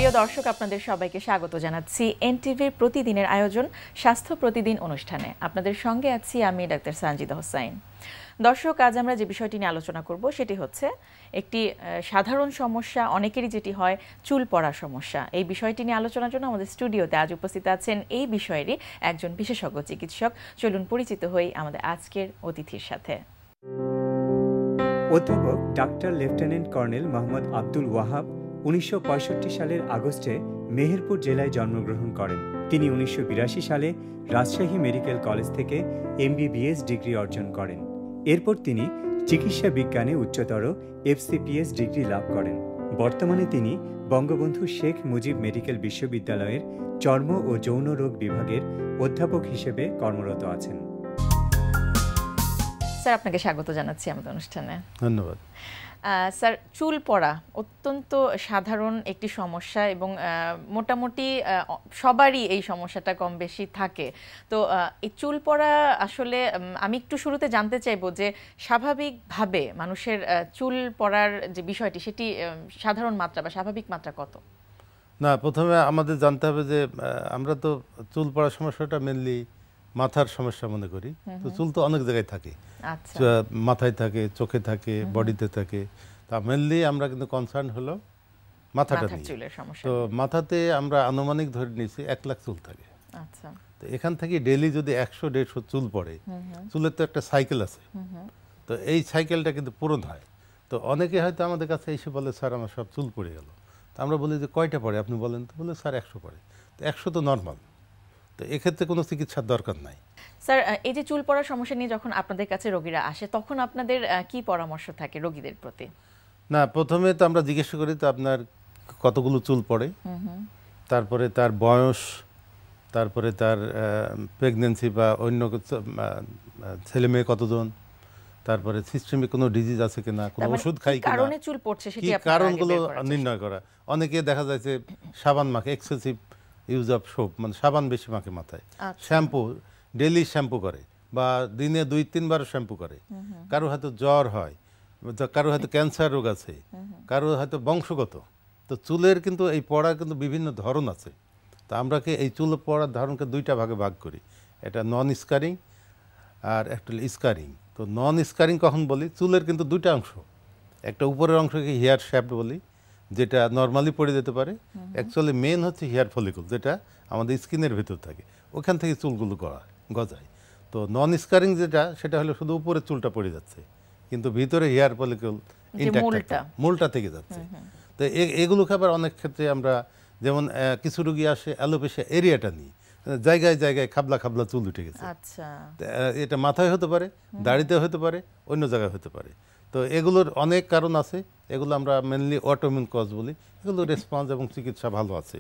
প্রিয় দর্শক, আপনাদের সবাইকে স্বাগত জানাচ্ছি এনটিভির প্রতিদিনের আয়োজন স্বাস্থ্য প্রতিদিন অনুষ্ঠানে। আপনাদের সঙ্গে আছি আমি ডাক্তার সানজিদা হোসাইন। দর্শক, আজ আমরা যে বিষয়টি নিয়ে আলোচনা করব সেটি হচ্ছে একটি সাধারণ সমস্যা, অনেকেরই যেটি হয় চুল পড়া সমস্যা। এই বিষয়টি নিয়ে আলোচনার জন্য আমাদের স্টুডিওতে আজ উপস্থিত আছেন এই বিষয়েরই একজন বিশেষজ্ঞ চিকিৎসক। চলুন পরিচিত হই আমাদের আজকের অতিথির সাথে। অধ্যাপক doctor lieutenant colonel Mohammad Abdul Wahab 1965 সালের আগস্টে মেহেরপুর জেলায় জন্মগ্রহণ করেন। তিনি 1982 সালে রাজশাহী মেডিকেল কলেজ থেকে MBBS ডিগ্রি অর্জন করেন। এরপর তিনি চিকিৎসা বিজ্ঞানে উচ্চতর FCPS ডিগ্রি লাভ করেন। বর্তমানে তিনি বঙ্গবন্ধু শেখ মুজিব মেডিকেল বিশ্ববিদ্যালয়ের চর্ম ও যৌন রোগ বিভাগের অধ্যাপক হিসেবে কর্মরত আছেন। স্যার, আপনাকে স্বাগত জানাচ্ছি আমাদের অনুষ্ঠানে। ধন্যবাদ। স্যার, চুল পড়া অত্যন্ত সাধারণ একটি সমস্যা এবং মোটামুটি সবারই এই সমস্যাটা কম বেশি থাকে। তো এই চুল পড়া আসলে আমি একটু শুরুতে জানতে চাইবো যে স্বাভাবিকভাবে মানুষের চুল পড়ার যে বিষয়টি সেটি সাধারণ মাত্রা বা স্বাভাবিক মাত্রা কত? না, প্রথমে আমাদের জানতে হবে যে আমরা তো চুল পড়ার সমস্যাটা মেনলি মাথার সমস্যা মনে করি। তো চুল তো অনেক জায়গায় থাকে, মাথায় থাকে, চোখে থাকে, বডিতে থাকে। তা মেনলি আমরা কিন্তু কনসার্ন হলো মাথাটা নিয়ে। তো মাথাতে আমরা আনুমানিক ধরে নিয়েছি 1 লাখ চুল থাকে। তো এখান থেকে ডেইলি যদি 100-150 চুল পড়ে, চুলের তো একটা সাইকেল আছে। তো এই সাইকেলটা কিন্তু পূরণ হয়। তো অনেকে হয়তো আমাদের কাছে এসে বলে, স্যার আমার সব চুল পড়ে গেল। তো আমরা বলি যে কয়টা পড়ে আপনি বলেন? তো বলে স্যার 100 পড়ে। তো 100 তো নর্মাল, তো এক্ষেত্রে কোনো চিকিৎসার দরকার নাই। স্যার, এই যে চুল পড়ার সমস্যা নিয়ে যখন আপনাদের কাছে রোগীরা আসে তখন আপনাদের কি পরামর্শ থাকে রোগীদের প্রতি? না, প্রথমে তো আমরা জিজ্ঞেস করি তো আপনার কতগুলো চুল পড়ে, তারপরে তার বয়স, তারপরে তার প্রেগনেন্সি বা অন্য ছেলে মেয়ে কতজন, তারপরে সিস্টেমে কোনো ডিজিজ আছে কিনা, কোনো ওষুধ খাই কিনা, কারণে চুল পড়ছে সেটি কারণগুলো নির্ণয় করা। অনেকে দেখা যায় যে সাবান মাখে, এক্সেসিভ ইউজ অফ সোপ, মানে সাবান বেশি মাখে মাথায়, শ্যাম্পু ডেইলি শ্যাম্পু করে বা দিনে 2-3 বার শ্যাম্পু করে। কারো হয়তো জ্বর হয়, কারো হয়তো ক্যান্সার রোগ আছে, কারো হয়তো বংশগত। তো চুলের কিন্তু এই পড়ার কিন্তু বিভিন্ন ধরন আছে। তো আমরা এই চুল পড়ার ধরনকে 2টা ভাগে ভাগ করি। এটা নন স্কারিং আর একটা স্কারিং। তো নন স্কারিং কখন বলি? চুলের কিন্তু 2টা অংশ। একটা উপরের অংশকে হেয়ার শ্যাফট বলি, যেটা নর্মালি পড়ে যেতে পারে। অ্যাকচুয়ালি মেন হচ্ছে হেয়ার ফলিকল, যেটা আমাদের স্কিনের ভিতর থাকে, ওখান থেকে চুলগুলো গজায়। তো নন স্কারিং যেটা, সেটা হলো শুধু উপরের চুলটা পড়ে যাচ্ছে, কিন্তু ভিতরে হেয়ার ফলিকল মূলটা থেকে যাচ্ছে। তো এগুলোকে আবার অনেক ক্ষেত্রে আমরা, যেমন কিছু রোগী আসে অ্যালোপেশিয়া এরিয়াটা নিয়ে, জায়গায় জায়গায় খাবলা খাবলা চুল উঠে গেছে। এটা মাথায় হতে পারে, দাড়িতে হতে পারে, অন্য জায়গায় হতে পারে। তো এগুলোর অনেক কারণ আছে। এগুলো আমরা মেনলি অটোইমিউন কজ বলি। এগুলো রেসপন্স এবং চিকিৎসা ভালো আছে।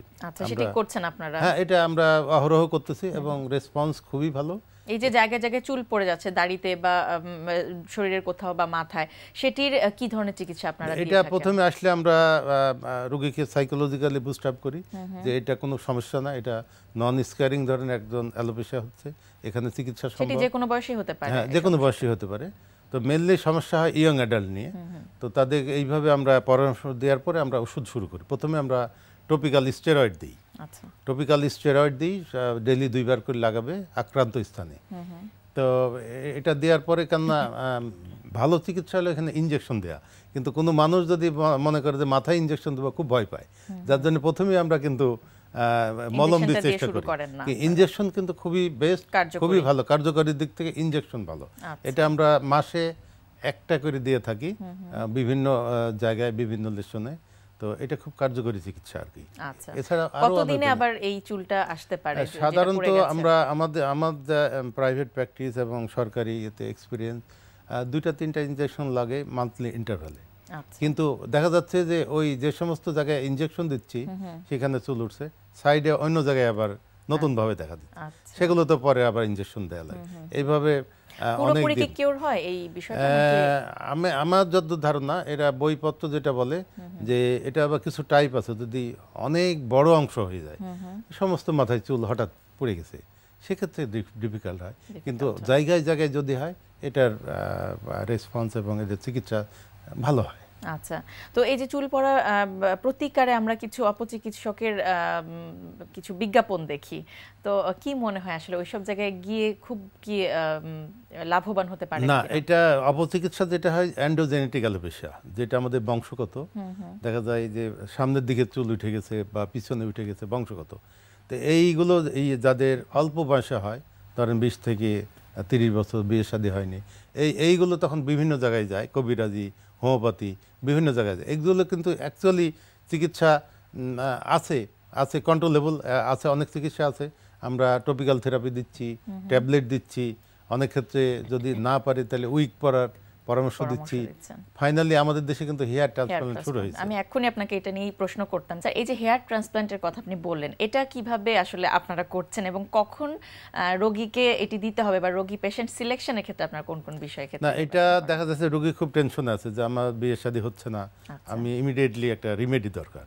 হ্যাঁ, এটা আমরা অহরহ করতেছি এবং রেসপন্স খুবই ভালো। এই যে জায়গায় জায়গায় চুল পড়ে যাচ্ছে দাড়িতে বা শরীরের কোথাও বা মাথায়, সেটির কি ধরনের চিকিৎসা আপনারা দিয়ে থাকেন? এটা প্রথমে আসলে আমরা রোগীকে সাইকোলজিক্যালি বুস্ট আপ করি যে এটা কোনো সমস্যা না, এটা নন স্কারিং ধরনের একজন অ্যালোপেশিয়া হচ্ছে, এখানে চিকিৎসা সম্ভব। সেটি যে কোনো বয়সী হতে পারে? হ্যাঁ, যে কোনো বয়সী হতে পারে। তো মেনলি সমস্যা হয় ইয়ং অ্যাডাল্ট নিয়ে। তো তাদের এইভাবে আমরা পরামর্শ দেওয়ার পরে আমরা ওষুধ শুরু করি। প্রথমে আমরা টপিক্যাল স্টেরয়েড দিই। টপিক্যাল স্টেরয়েড দিই, ডেইলি 2 বার করে লাগাবে আক্রান্ত স্থানে। তো এটা দেওয়ার পরে কেননা ভালো চিকিৎসা হলো এখানে ইনজেকশন দেওয়া। কিন্তু কোনো মানুষ যদি মনে করে যে মাথায় ইনজেকশন দেবো, খুব ভয় পায়, যার জন্য প্রথমেই আমরা কিন্তু মলম দিয়ে চেষ্টা করি। ইনজেকশন কিন্তু খুবই বেস্ট, খুবই ভালো, কার্যকরী দিক থেকে ইনজেকশন ভালো। এটা আমরা মাসে 1টা করে দিয়ে থাকি বিভিন্ন জায়গায়, বিভিন্ন লেশনে। তো এটা খুব কার্যকরী চিকিৎসা আর কি। এছাড়া কতদিনে আবার এই চুলটা আসতে পারে? সাধারণত আমরা আমাদের প্রাইভেট প্র্যাকটিস এবং সরকারি এতে এক্সপিরিয়েন্স 2-3টা ইনজেকশন লাগে মান্থলি ইন্টারভ্যালে। কিন্তু দেখা যাচ্ছে যে ওই যে সমস্ত জায়গায় ইনজেকশন দিচ্ছি সেখানে চুল উঠছে, সাইডে অন্য জায়গায় আবার নতুন ভাবে দেখা দিচ্ছে, সেগুলো তো পরে আবার ইনজেকশন দেওয়া লাগে। এইভাবে আমার যত ধারণা, এরা বইপত্র যেটা বলে যে এটা আবার কিছু টাইপ আছে, যদি অনেক বড় অংশ হয়ে যায়, সমস্ত মাথায় চুল হঠাৎ পড়ে গেছে, সেক্ষেত্রে ডিফিকাল্ট হয়। কিন্তু জায়গায় জায়গায় যদি হয়, এটার রেসপন্স এবং এটার চিকিৎসা ভালো হয়। আচ্ছা, তো এই যে চুল পড়া প্রতিকারে আমরা কিছু অপচিকিৎসকের কিছু বিজ্ঞাপন দেখি, তো কি মনে হয় আসলে ওইসব জায়গায় গিয়ে খুব কি লাভবান হতে পারে? না, এটা অপচিকিৎসা যেটা হয় অ্যান্ড্রোজেনেটিক অ্যালোপেশিয়া, যেটা আমাদের বংশগত। দেখা যায় যে সামনের দিকে চুল উঠে গেছে বা পিছনে উঠে গেছে, বংশগত। তো এইগুলো যাদের অল্প বয়সে হয়, ধরেন 20 থেকে 30 বছর, বিয়ে শাদী হয়নি, এইগুলো তখন বিভিন্ন জায়গায় যায়, কবিরাজি, হোমিওপ্যাথি, বিভিন্ন জায়গায় যায়। এগুলো কিন্তু অ্যাকচুয়ালি চিকিৎসা আছে কন্ট্রোলেবল আছে, অনেক চিকিৎসা আছে। আমরা টপিক্যাল থেরাপি দিচ্ছি, ট্যাবলেট দিচ্ছি, অনেক ক্ষেত্রে যদি না পারে তাহলে উইক পরার পরামর্শ দিচ্ছি। ফাইনালি আমাদের দেশে কিন্তু হেয়ার ট্রান্সপ্লান্ট শুরু হয়েছে। আমি এখনই আপনাকে এটা নিয়েই প্রশ্ন করতাম, স্যার এই যে হেয়ার ট্রান্সপ্লান্টের কথা আপনি বললেন, এটা কিভাবে আসলে আপনারা করছেন এবং কখন রোগীকে এটি দিতে হবে, বা রোগী পেশেন্ট সিলেকশনের ক্ষেত্রে আপনার কোন কোন বিষয়ের ক্ষেত্রে? না, এটা দেখা যাচ্ছে রোগী খুব টেনশনে আছে যে আমার বিয়ে শাদী হচ্ছে না, আমি ইমিডিয়েটলি একটা রিমেডি দরকার।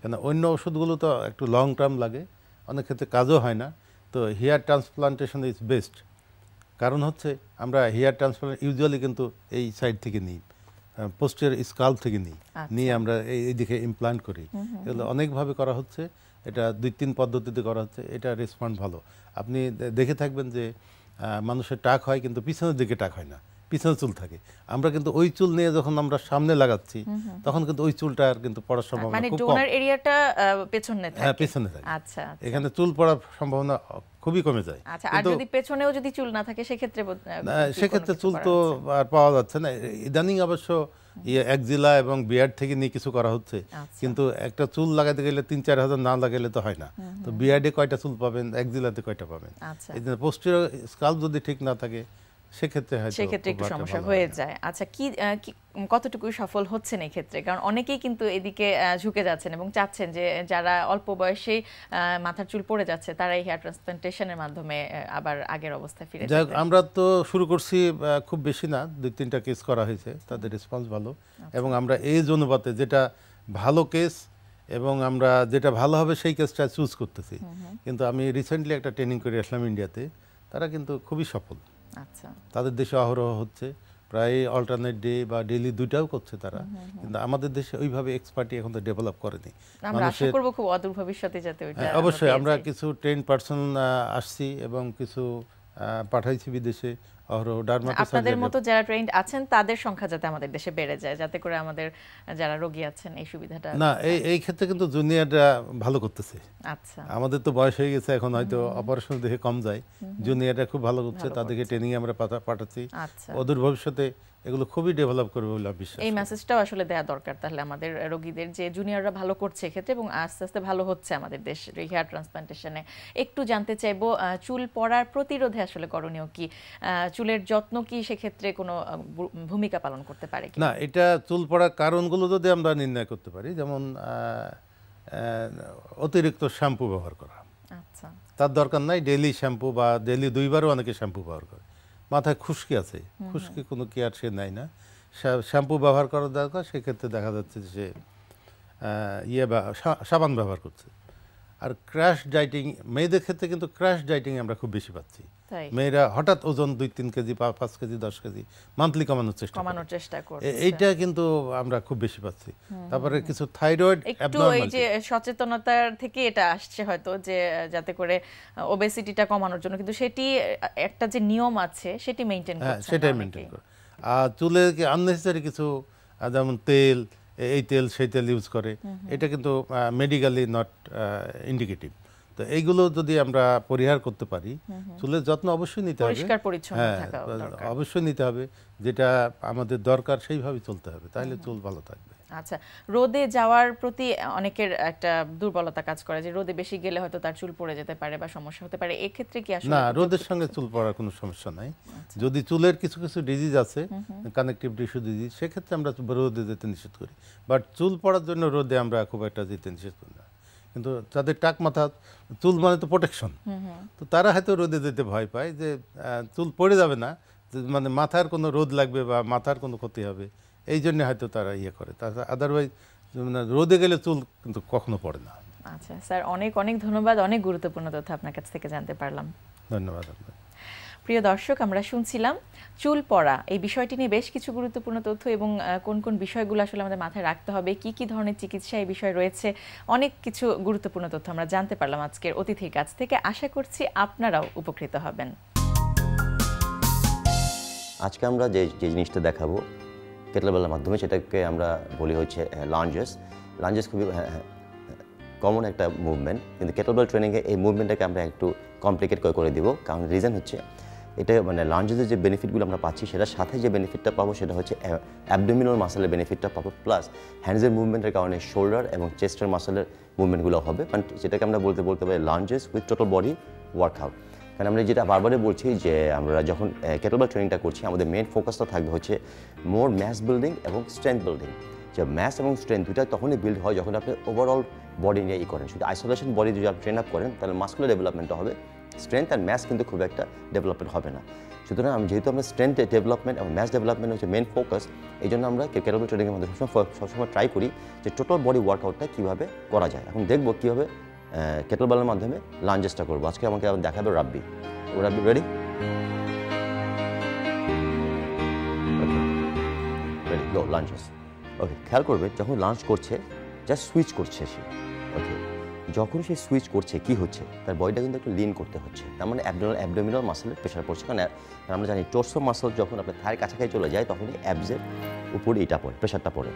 কেন অন্য ওষুধগুলো তো একটু লং টার্ম লাগে, অনেক ক্ষেত্রে কাজও হয় না। তো হেয়ার ট্রান্সপ্লান্টেশন ইজ বেস্ট। কারণ হচ্ছে আমরা হেয়ার ট্রান্সপ্লান্ট ইউজুয়ালি কিন্তু এই সাইড থেকে নিই, পোস্টের স্কাল্প থেকে নিয়ে আমরা এই দিকে ইমপ্লান্ট করি। এগুলো অনেকভাবে করা হচ্ছে, এটা 2-3 পদ্ধতিতে করা হচ্ছে, এটা রেসপন্ড ভালো। আপনি দেখে থাকবেন যে মানুষের টাক হয় কিন্তু পিছনের দিকে টাক হয় না, পিছনে চুল থাকে। আমরা কিন্তু ওই চুল নিয়ে যখন আমরা সামনে লাগাচ্ছি তখন কিন্তু ওই চুলটা আর কিন্তু পড়ার সম্ভাবনা মানে খুব কম। ডোনার এরিয়াটা পেছনে থাকে। হ্যাঁ, পেছনে থাকে। আচ্ছা, এখানে চুল পড়ার সম্ভাবনা খুবই কমে যায়। আচ্ছা, আর যদি পেছনেও যদি চুল না থাকে সেক্ষেত্রে চুল তো আর পাওয়া যাচ্ছে না। ইদানিং অবশ্য একজিলা এবং বিয়ার্ড থেকে নিয়ে কিছু করা হচ্ছে, কিন্তু একটা চুল লাগাতে গেলে 3-4 হাজার না লাগাইলে তো হয় না। তো বিয়ার্ডে কয়টা চুল পাবেন, একজিলাতে কয়টা পাবেন? এই জন্য পোস্টেরিয়র স্কাল্প যদি ঠিক না থাকে সেক্ষেত্রে একটু সমস্যা হয়ে যায়। আচ্ছা, কি কতটুকু সফল হচ্ছেন এই ক্ষেত্রে? কারণ অনেকেই কিন্তু এদিকে ঝুঁকে যাচ্ছেন এবং চাচ্ছেন যে যারা অল্প বয়সেই মাথার চুল পড়ে যাচ্ছে তারা এই হেয়ার ট্রান্সপ্লান্টেশনের মাধ্যমে আবার আগের অবস্থায় ফিরে যাক। আমরা তো শুরু করছি, খুব বেশি না, 2-3টা কেস করা হয়েছে, তাদের রেসপন্স ভালো। এবং আমরা এজ অনুপাতে যেটা ভালো কেস এবং আমরা যেটা ভালো হবে সেই কেসটা চুজ করতেছি। কিন্তু আমি রিসেন্টলি একটা ট্রেনিং করে আসলাম ইন্ডিয়াতে, তারা কিন্তু খুবই সফল। আচ্ছা, তাদের দেশে অহরহ হচ্ছে, প্রায় অল্টারনেট ডে বা ডেইলি 2টাও করছে তারা। কিন্তু আমাদের দেশে ওইভাবে এক্সপার্টি এখন তো ডেভেলপ করেনি। আমরা আশা করব খুব অদূর ভবিষ্যতে যাতে ওইটা অবশ্যই আমরা কিছু ট্রেন পারসন আসছি এবং কিছু পাঠাইছি বিদেশে। আপনাদের মতো যারা ট্রেন্ড আছেন তাদের সংখ্যা যাতে আমাদের দেশে বেড়ে যায়, যাতে করে আমাদের যারা রোগী আছেন এই সুবিধাটা। না, এই ক্ষেত্রে কিন্তু জুনিয়ররা ভালো করতেছে। আচ্ছা, আমাদের তো বয়স হয়ে গেছে, এখন হয়তো অপারেশন দেখে কম যায়, জুনিয়ররা খুব ভালো করছে, তাদেরকে ট্রেনিং আমরা পাঠাচ্ছি। অদূর ভবিষ্যতে এগুলো খুবই ডেভেলপ করবে বলে বিশ্বাস। এই মেসেজটাও আসলে দেয়া দরকার তাহলে আমাদের রোগীদের, যে জুনিয়ররা ভালো করছে এক্ষেত্রে এবং আস্তে আস্তে ভালো হচ্ছে আমাদের দেশ হেয়ার ট্রান্সপ্লান্টেশনে। একটু জানতে চাইবো চুল পড়ার প্রতিরোধে আসলে করণীয় কি? চুলের যত্ন কি সেক্ষেত্রে কোনো ভূমিকা পালন করতে পারে কি? না, এটা চুল পড়ার কারণগুলো যদি আমরা নির্ণয় করতে পারি, যেমন অতিরিক্ত শ্যাম্পু ব্যবহার করা। আচ্ছা, তার দরকার নাই ডেইলি শ্যাম্পু, বা ডেইলি 2বারও অনেকে শ্যাম্পু ব্যবহার করে। মাথায় খুশকি আছে, খুশকি কোনো কেয়ার সে নেয় না, শ্যাম্পু ব্যবহার করার দরকার। সেক্ষেত্রে দেখা যাচ্ছে যে সাবান ব্যবহার করছে। আর ক্র্যাশ ডাইটিং, মেয়েদের ক্ষেত্রে কিন্তু ক্র্যাশ ডাইটিং আমরা খুব বেশি পাচ্ছি। মেয়েরা হঠাৎ ওজন 2-3 কেজি, 5 কেজি, 10 কেজি মান্থলি কমানোর চেষ্টা করছে, এইটা কিন্তু আমরা খুব বেশি পাচ্ছি। তারপরে কিছু থাইরয়েড অ্যাবনরমালিটি, এই যে সচেতনতার থেকে এটা আসছে হয়তো, যে যাতে করে ওবেসিটিটা কমানোর জন্য, কিন্তু সেটি একটা যে নিয়ম আছে সেটি মেইনটেইন করছে না। সেটাই মেইনটেইন করে। আর চুলে কি আননেসেসারি কিছু, যেমন তেল, এই তেল সেই তেল ইউজ করে, এটা কিন্তু মেডিকেলি নট ইন্ডিকেটিভ। তো এইগুলো যদি আমরা পরিহার করতে পারি, চুলের যত্ন অবশ্যই নিতে হবে, পরিষ্কার পরিচ্ছন্ন থাকা দরকার, অবশ্যই নিতে হবে, যেটা আমাদের দরকার সেইভাবে চলতে হবে, তাহলে চুল ভালো থাকবে। আচ্ছা, রোদে যাওয়ার প্রতি অনেকের একটা দুর্বলতা কাজ করে, যে রোদে বেশি গেলে হয়তো তার চুল পড়ে যেতে পারে বা সমস্যা হতে পারে, এই ক্ষেত্রে কি আসলে? না, রোদের সঙ্গে চুল পড়ার কোনো সমস্যা নাই। যদি চুলের কিছু কিছু ডিজিজ আছে, কানেকটিভ টিস্যু ডিজিজ, সেক্ষেত্রে আমরা রোদে যেতে নিষেধ করি। বাট চুল পড়ার জন্য রোদে আমরা খুব একটা যেতে নিষেধ করি না। কিন্তু যাদের টাক মাথা, চুল মানে তো প্রোটেকশন, তো তারা হয়তো রোদে যেতে ভয় পায় যে চুল পড়ে যাবে না, মানে মাথার কোনো রোদ লাগবে বা মাথার কোনো ক্ষতি হবে, এই জন্য হয়তো তারা করে। তাছাড়া আদারওয়াইজ রোদে গেলে চুল কিন্তু কখনো পড়ে না। আচ্ছা স্যার, অনেক অনেক ধন্যবাদ, অনেক গুরুত্বপূর্ণ তথ্য আপনার কাছ থেকে জানতে পারলাম। ধন্যবাদ। প্রিয় দর্শক, আমরা শুনছিলাম চুল পড়া এই বিষয়টি নিয়ে বেশ কিছু গুরুত্বপূর্ণ তথ্য এবং কোন কোন বিষয়গুলো আসলে আমাদের মাথায় রাখতে হবে, কি কি ধরনের চিকিৎসা এই বিষয় রয়েছে, অনেক কিছু গুরুত্বপূর্ণ তথ্য আমরা জানতে পারলাম আজকের অতিথির কাছ থেকে। আশা করছি আপনারাও উপকৃত হবেন। আজকে আমরা যে জিনিসটা দেখাবো কেটলবেলের মাধ্যমে, সেটাকে আমরা বলি হচ্ছে লাঞ্জেস। লাঞ্জেস খুবই কমন একটা মুভমেন্ট, কিন্তু কেটলবেল ট্রেনিংয়ে এই মুভমেন্টটাকে আমরা একটু কমপ্লিকেট করে দিব। কারণ রিজন হচ্ছে এটা মানে লাঞ্জেসের যে বেনিফিটগুলো আমরা পাচ্ছি সেটার সাথে যে বেনিফিটটা পাবো সেটা হচ্ছে অ্যাবডোমিনাল মাসেলের বেনিফিটটা পাবো, প্লাস হ্যান্ডসের মুভমেন্টের কারণে শোল্ডার এবং চেস্টের মাসেলের মুভমেন্টগুলো হবে। কারণ যেটাকে আমরা বলতে পারি lunges with total body workout. কারণ আমরা যেটা বারবারই বলছি যে আমরা যখন কেটলবেল ট্রেনিংটা করছি আমাদের মেন ফোকাসটা থাকবে হচ্ছে মোর ম্যাস বিল্ডিং এবং স্ট্রেংথ বিল্ডিং। যে ম্যাস এবং স্ট্রেংথ দুটা তখনই বিল্ড হয় যখন আপনি ওভারঅল বডি নিয়ে করেন। শুধু আইসোলেশন বডি যদি আপনি ট্রেন আপ করেন তাহলে মাস্কুলার ডেভেলপমেন্টটা হবে, স্ট্রেংথ অ্যান্ড ম্যাস কিন্তু খুব একটা ডেভেলপমেন্ট হবে না। সুতরাং যেহেতু আমরা স্ট্রেংথ ডেভেলপমেন্ট এবং ম্যাস ডেভেলপমেন্ট হচ্ছে মেন ফোকাস, এই জন্য আমরা কেটলবেল ট্রেনিংয়ের মধ্যে সবসময় ট্রাই করি যে টোটাল বডি ওয়ার্কআউটটা কীভাবে করা যায়। এখন দেখবো কীভাবে কেটলবেলের মাধ্যমে লাঞ্জেসটা করবো। আজকে আমাকে দেখাবে রাব্বি। রাব্বি রেডি? রেডি, গো লাঞ্জেস। ওকে, খেয়াল করবে যখন লাঞ্চ করছে জাস্ট সুইচ করছে সে। ওকে, যখন সে সুইচ করছে কি হচ্ছে, তার বডিটা কিন্তু একটু লিন করতে হচ্ছে, তার মানে অ্যাবডোমিনাল মাসেলের প্রেশার পড়ছে। কারণ আমরা জানি টোর্সো মাসেল যখন আপনার থায়ের কাছাকাছি চলে যায় তখনই অ্যাবসের উপরে এটা পড়ে, প্রেশারটা পড়ে।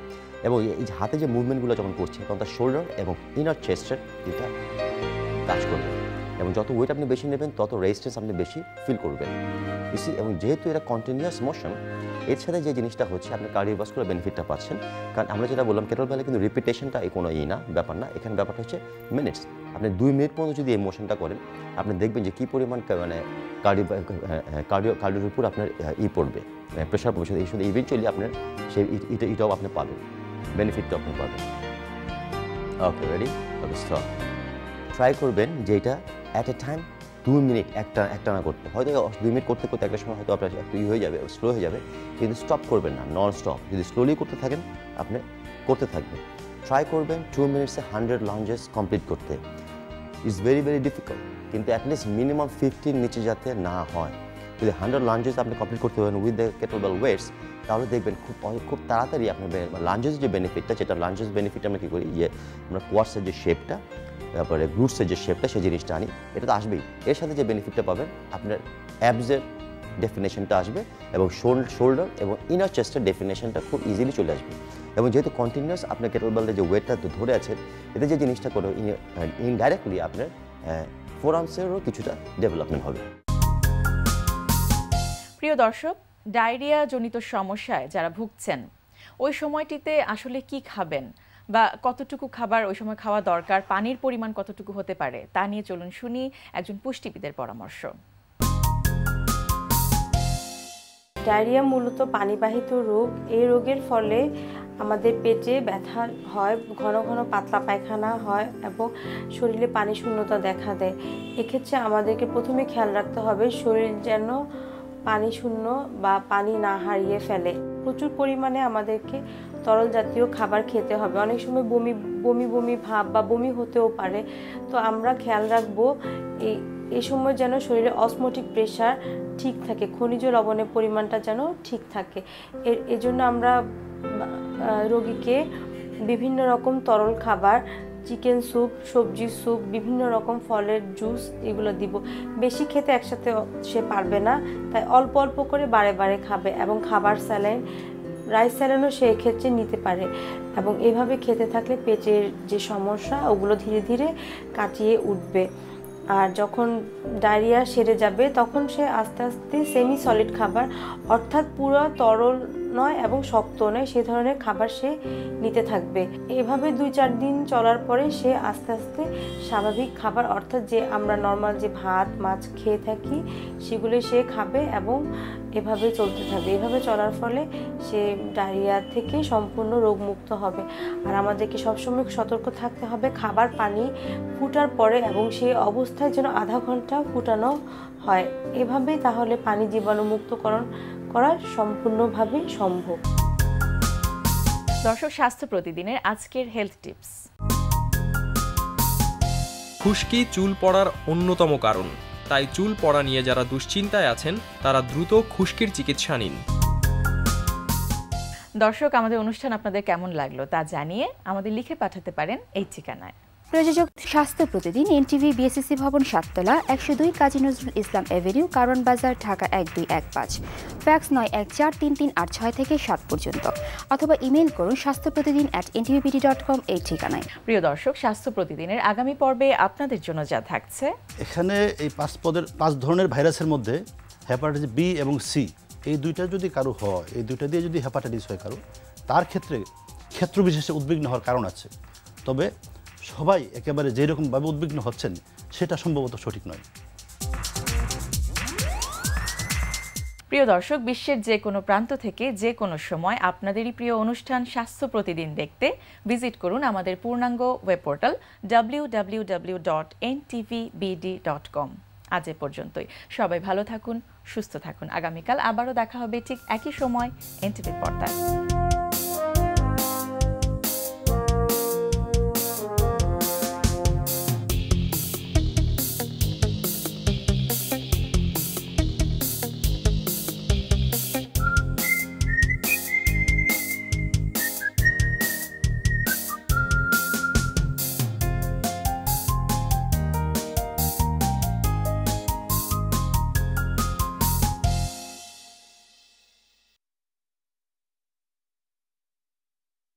এবং এই যে হাতে যে মুভমেন্টগুলো যখন করছে তখন তার শোল্ডার এবং ইনার চেস্টের এটা কাজ করবে। এবং যত ওয়েট আপনি বেশি নেবেন তত রেজিস্ট্যান্স আপনি বেশি ফিল করবেন বেশি। এবং যেহেতু এটা কন্টিনিউয়াস মোশন, এর সাথে যে জিনিসটা হচ্ছে আপনি কার্ডিওভাস্কুলার বেনিফিটটা পাচ্ছেন। কারণ আমরা যেটা বললাম কেটলবেলে কিন্তু রিপিটেশনটা কোনো না ব্যাপার না, এখানে ব্যাপারটা হচ্ছে মিনিটস। আপনি 2 মিনিট পর্যন্ত যদি এই মোশনটা করেন আপনি দেখবেন যে কী পরিমাণ মানে কার্ডিওর উপর আপনার পড়বে, প্রেশার পড়বে। এই শুধু ইভেনচুয়ালি আপনার সেই এটাও আপনি পাবেন, বেনিফিটটাও আপনি পাবেন। ওকে, রেডি? ওকে, স্টপ। ট্রাই করবেন যে এটা অ্যাট এ টাইম 2 মিনিট একটা না করতে। হয়তো 2 মিনিট করতে করতে একটা সময় হয়তো আপনার একটু হয়ে যাবে, স্লো হয়ে যাবে, কিন্তু স্টপ করবেন না, নন স্টপ। যদি স্লোলি করতে থাকেন আপনি করতে থাকবেন। ট্রাই করবেন 2 মিনিটসে 100 লাঞ্জেস কমপ্লিট করতে। ইটস ভেরি ভেরি ডিফিকাল্ট, কিন্তু অ্যাটলিস্ট মিনিমাম 50 নিচে যাতে না হয়। যদি 100 লাঞ্জেস আপনি কমপ্লিট করতে পারেন উইথ দ্য কেটলবেল ওয়েটস, তাহলে দেখবেন খুব তাড়াতাড়ি আপনার লাঞ্জেসের যে বেনিফিটটা, যেটা লাঞ্জেস বেনিফিট আমরা কী করি, যে আমরা কোয়ার্সের যে শেপটা, তারপরে গ্লুটসের যে শেপটা, সেই জিনিসটা আনি, এটা তো আসবেই। এর সাথে যে বেনিফিটটা পাবেন আপনার অ্যাবসের ডেফিনেশনটা আসবে এবং শোল্ডার এবং ইনার চেস্টের ডেফিনেশনটা খুব ইজিলি চলে আসবে। এবং যেহেতু কন্টিনিউয়াস আপনার কেটলবেলের যে ওয়েটটা ধরে আছেন, এতে যে জিনিসটা করে ইনডাইরেক্টলি আপনার ফোরআর্মসেরও কিছুটা ডেভেলপমেন্ট হবে। প্রিয় দর্শক, ডায়রিয়া জনিত সমস্যায় যারা ভুগছেন ওই সময়টিতে আসলে কি খাবেন বা কতটুকু খাবার ওই সময় খাওয়া দরকার, পানির পরিমাণ কতটুকু হতে পারে, তা নিয়ে চলুন শুনি একজন পুষ্টিবিদের পরামর্শ। ডায়রিয়া মূলত পানিবাহিত রোগ। এই রোগের ফলে আমাদের পেটে ব্যথা হয়, ঘন ঘন পাতলা পায়খানা হয় এবং শরীরে পানি শূন্যতা দেখা দেয়। এক্ষেত্রে আমাদেরকে প্রথমে খেয়াল রাখতে হবে শরীর যেন পানি শূন্য বা পানি না হারিয়ে ফেলে। প্রচুর পরিমাণে আমাদেরকে তরল জাতীয় খাবার খেতে হবে। অনেক সময় বমি ভাব বা বমি হতেও পারে, তো আমরা খেয়াল রাখবো এই সময় যেন শরীরে অসমোটিক প্রেশার ঠিক থাকে, খনিজ লবণের পরিমাণটা যেন ঠিক থাকে। এজন্য আমরা রোগীকে বিভিন্ন রকম তরল খাবার, চিকেন স্যুপ, সবজি স্যুপ, বিভিন্ন রকম ফলের জুস এগুলো দিব। বেশি খেতে একসাথে সে পারবে না, তাই অল্প অল্প করে বারে বারে খাবে। এবং খাবার স্যালাইন, রাইস স্যালাইনও সে এক্ষেত্রে নিতে পারে। এবং এভাবে খেতে থাকলে পেটের যে সমস্যা ওগুলো ধীরে ধীরে কাটিয়ে উঠবে। আর যখন ডায়রিয়া সেরে যাবে তখন সে আস্তে আস্তে সেমি সলিড খাবার, অর্থাৎ পুরো তরল নয় এবং শক্ত নয়, সে ধরনের খাবার সে নিতে থাকবে। এভাবে 2-4 দিন চলার পরে সে আস্তে আস্তে স্বাভাবিক খাবার, অর্থাৎ যে আমরা নর্মাল যে ভাত মাছ খেয়ে থাকি সেগুলো সে খাবে এবং এভাবে চলতে থাকবে। এভাবে চলার ফলে সে ডায়রিয়া থেকে সম্পূর্ণ রোগমুক্ত হবে। আর আমাদেরকে সবসময় সতর্ক থাকতে হবে খাবার পানি ফুটার পরে, এবং সেই অবস্থায় যেন আধা ঘন্টা ফুটানো হয়। এভাবেই তাহলে পানি জীবাণুমুক্তকরণ করা সম্পূর্ণভাবে সম্ভব। দর্শক, স্বাস্থ্য প্রতিদিনের আজকের হেলথ টিপস। খুশকি চুল পড়ার অন্যতম কারণ, তাই চুল পড়া নিয়ে যারা দুশ্চিন্তায় আছেন তারা দ্রুত খুশকির চিকিৎসা নিন। দর্শক, আমাদের অনুষ্ঠান আপনাদের কেমন লাগলো তা জানিয়ে আমাদের লিখে পাঠাতে পারেন এই ঠিকানায়। প্রযোজক স্বাস্থ্য প্রতিদিন, এনটিভি, বিএসসি ভবন, 7তলা, 102 কাজী নজরুল ইসলাম এভিনিউ, কারওয়ান বাজার, ঢাকা 1215। ফ্যাক্স 914338 থেকে 7 পর্যন্ত, অথবা ইমেইল করুন স্বাস্থ্যপ্রতিদিন@ntvpt.com এই ঠিকানায়। প্রিয় দর্শক, স্বাস্থ্য প্রতিদিনের আগামী পর্বে আপনাদের জন্য যা থাকছে, এখানে এই 5 ধরনের ভাইরাসের মধ্যে হেপাটাইটিস বি এবং সি, এই দুইটা যদি কারো হয়, এই দুইটা দিয়ে যদি হেপাটাইটিস হয় কারো, তার ক্ষেত্র বিশেষে উদ্বিগ্ন হওয়ার কারণ আছে। তবে সবাই একেবারে যেই রকমভাবে উদ্বিগ্ন হচ্ছেন সেটা সম্ভবত সঠিক নয়। প্রিয় দর্শক, বিশ্বের যে কোনো প্রান্ত থেকে যে কোনো সময় আপনাদেরই প্রিয় অনুষ্ঠান স্বাস্থ্য প্রতিদিন দেখতে ভিজিট করুন আমাদের পূর্ণাঙ্গ ওয়েব পোর্টাল www.ntvbd.com। আজ এ পর্যন্তই। সবাই ভালো থাকুন, সুস্থ থাকুন। আগামীকাল আবারও দেখা হবে ঠিক একই সময় এনটিভির পর্দায়।